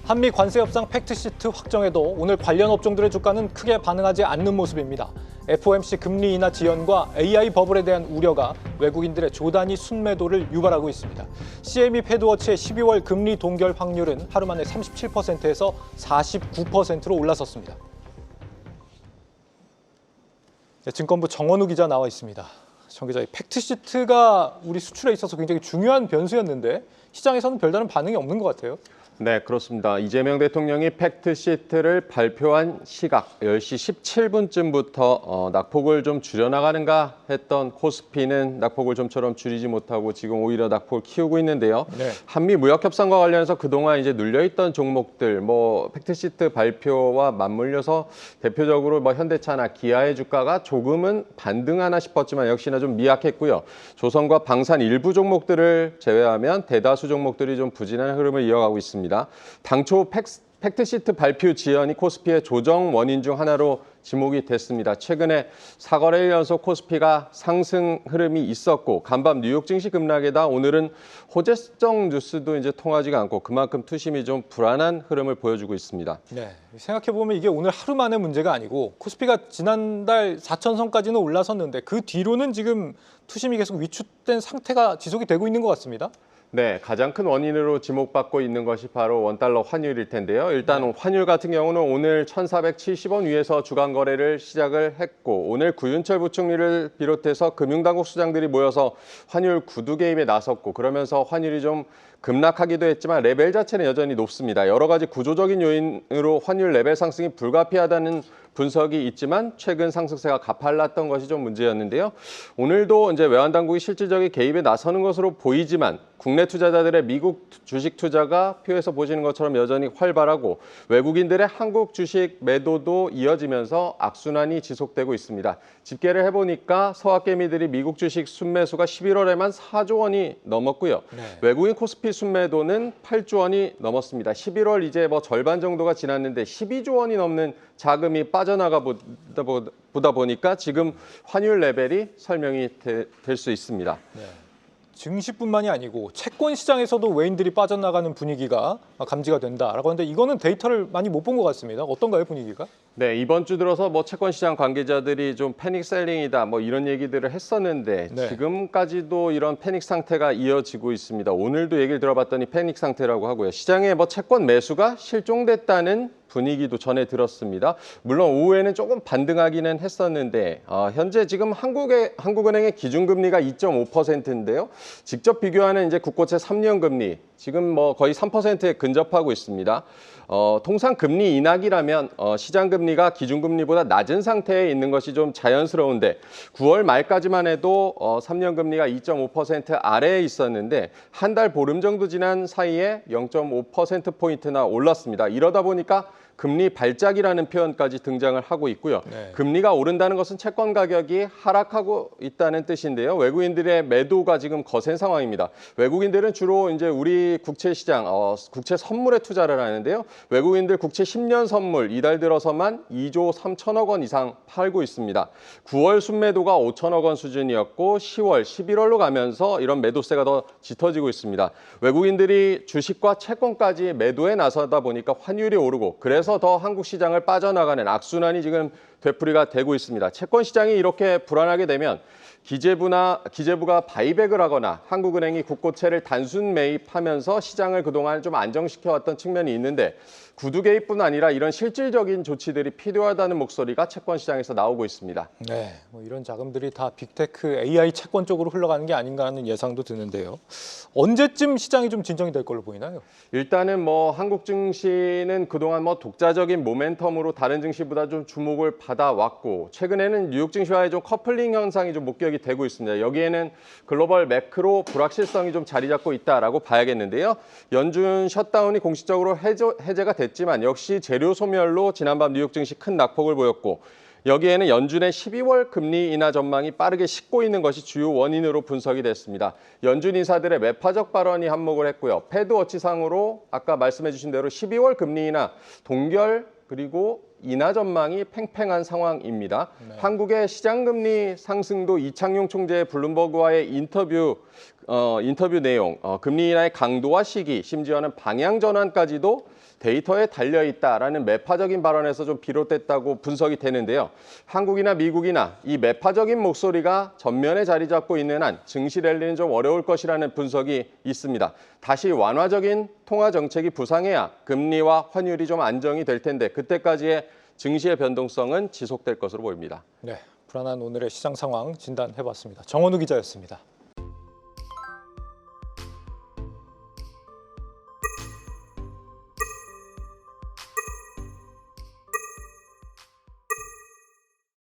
한미 관세 협상 팩트시트 확정에도 오늘 관련 업종들의 주가는 크게 반응하지 않는 모습입니다. FOMC 금리 인하 지연과 AI 버블에 대한 우려가 외국인들의 조단위 순매도를 유발하고 있습니다. CME 패드워치의 12월 금리 동결 확률은 하루 만에 37%에서 49%로 올라섰습니다. 네, 증권부 정원우 기자 나와 있습니다. 정 기자, 팩트시트가 우리 수출에 있어서 굉장히 중요한 변수였는데 시장에서는 별다른 반응이 없는 것 같아요. 네, 그렇습니다. 이재명 대통령이 팩트시트를 발표한 시각 10시 17분쯤부터 낙폭을 좀 줄여나가는가 했던 코스피는 낙폭을 좀처럼 줄이지 못하고 지금 오히려 낙폭을 키우고 있는데요. 네. 한미 무역 협상과 관련해서 그동안 이제 눌려있던 종목들, 팩트시트 발표와 맞물려서 대표적으로 현대차나 기아의 주가가 조금은 반등하나 싶었지만 역시나 좀 미약했고요. 조선과 방산 일부 종목들을 제외하면 대다수 종목들이 좀 부진한 흐름을 이어가고 있습니다. 당초 팩트시트 발표 지연이 코스피의 조정 원인 중 하나로 지목이 됐습니다. 최근에 4거래일 연속 코스피가 상승 흐름이 있었고 간밤 뉴욕 증시 급락에다 오늘은 호재성 뉴스도 이제 통하지가 않고 그만큼 투심이 좀 불안한 흐름을 보여주고 있습니다. 네, 생각해보면 이게 오늘 하루 만의 문제가 아니고 코스피가 지난달 4천선까지는 올라섰는데 그 뒤로는 지금 투심이 계속 위축된 상태가 지속이 되고 있는 것 같습니다. 네, 가장 큰 원인으로 지목받고 있는 것이 바로 원달러 환율일 텐데요. 일단 환율 같은 경우는 오늘 1,470원 위에서 주간 거래를 시작을 했고 오늘 구윤철 부총리를 비롯해서 금융당국 수장들이 모여서 환율 구두 개입에 나섰고 그러면서 환율이 좀 급락하기도 했지만 레벨 자체는 여전히 높습니다. 여러 가지 구조적인 요인으로 환율 레벨 상승이 불가피하다는 분석이 있지만 최근 상승세가 가팔랐던 것이 좀 문제였는데요. 오늘도 이제 외환 당국이 실질적인 개입에 나서는 것으로 보이지만 국내 투자자들의 미국 주식 투자가 표에서 보시는 것처럼 여전히 활발하고 외국인들의 한국 주식 매도도 이어지면서 악순환이 지속되고 있습니다. 집계를 해보니까 서학개미들이 미국 주식 순매수가 11월에만 4조 원이 넘었고요. 네. 외국인 코스피 순매도는 8조 원이 넘었습니다. 11월 이제 절반 정도가 지났는데 12조 원이 넘는 자금이 빠져나가 보다 보니까 지금 환율 레벨이 설명이 될 수 있습니다. 네. 증시뿐만이 아니고 채권 시장에서도 외인들이 빠져나가는 분위기가 감지가 된다라고 하는데 이거는 데이터를 많이 못 본 것 같습니다. 어떤가요, 분위기가? 네, 이번 주 들어서 채권 시장 관계자들이 좀 패닉 셀링이다 이런 얘기들을 했었는데 네. 지금까지도 이런 패닉 상태가 이어지고 있습니다. 오늘도 얘기를 들어봤더니 패닉 상태라고 하고요. 시장에 채권 매수가 실종됐다는 분위기도 전해 들었습니다. 물론 오후에는 조금 반등하기는 했었는데 현재 지금 한국은행의 기준금리가 2.5%인데요. 직접 비교하는 이제 국고채 3년 금리 지금 거의 3%에 근접하고 있습니다. 통상 금리 인하기라면 시장 금리가 기준금리보다 낮은 상태에 있는 것이 좀 자연스러운데 9월 말까지만 해도 3년 금리가 2.5% 아래에 있었는데 한 달 보름 정도 지난 사이에 0.5%포인트나 올랐습니다. 이러다 보니까 금리 발작이라는 표현까지 등장을 하고 있고요. 네. 금리가 오른다는 것은 채권 가격이 하락하고 있다는 뜻인데요. 외국인들의 매도가 지금 거센 상황입니다. 외국인들은 주로 이제 우리 국채 시장, 국채 선물에 투자를 하는데요. 외국인들 국채 10년 선물 이달 들어서만 2조 3천억 원 이상 팔고 있습니다. 9월 순매도가 5천억 원 수준이었고 10월, 11월로 가면서 이런 매도세가 더 짙어지고 있습니다. 외국인들이 주식과 채권까지 매도에 나서다 보니까 환율이 오르고 그래서 더 한국 시장을 빠져나가는 악순환이 지금 되풀이가 되고 있습니다. 채권 시장이 이렇게 불안하게 되면 기재부가 바이백을 하거나 한국은행이 국고채를 단순 매입하면서 시장을 그동안 좀 안정시켜왔던 측면이 있는데 구두 개입뿐 아니라 이런 실질적인 조치들이 필요하다는 목소리가 채권 시장에서 나오고 있습니다. 네, 이런 자금들이 다 빅테크 AI 채권 쪽으로 흘러가는 게 아닌가 하는 예상도 드는데요. 언제쯤 시장이 좀 진정이 될 걸로 보이나요? 일단은 한국 증시는 그동안 독자적인 모멘텀으로 다른 증시보다 좀 주목을 받아왔고 최근에는 뉴욕 증시와의 좀 커플링 현상이 좀 목격이 되고 있습니다. 여기에는 글로벌 매크로 불확실성이 좀 자리 잡고 있다라고 봐야겠는데요. 연준 셧다운이 공식적으로 해제가 됐지만 역시 재료 소멸로 지난밤 뉴욕 증시 큰 낙폭을 보였고 여기에는 연준의 12월 금리 인하 전망이 빠르게 식고 있는 것이 주요 원인으로 분석이 됐습니다. 연준 인사들의 매파적 발언이 한몫을 했고요. 패드워치상으로 아까 말씀해 주신 대로 12월 금리 인하 동결 그리고 인하 전망이 팽팽한 상황입니다. 한국의 시장금리 상승도 이창용 총재의 블룸버그와의 인터뷰 내용, 금리 인하의 강도와 시기, 심지어는 방향 전환까지도 데이터에 달려있다라는 매파적인 발언에서 좀 비롯됐다고 분석이 되는데요. 한국이나 미국이나 이 매파적인 목소리가 전면에 자리 잡고 있는 한 증시 랠리는 좀 어려울 것이라는 분석이 있습니다. 다시 완화적인 통화 정책이 부상해야 금리와 환율이 좀 안정이 될 텐데 그때까지의 증시의 변동성은 지속될 것으로 보입니다. 네, 불안한 오늘의 시장 상황 진단해봤습니다. 정원우 기자였습니다.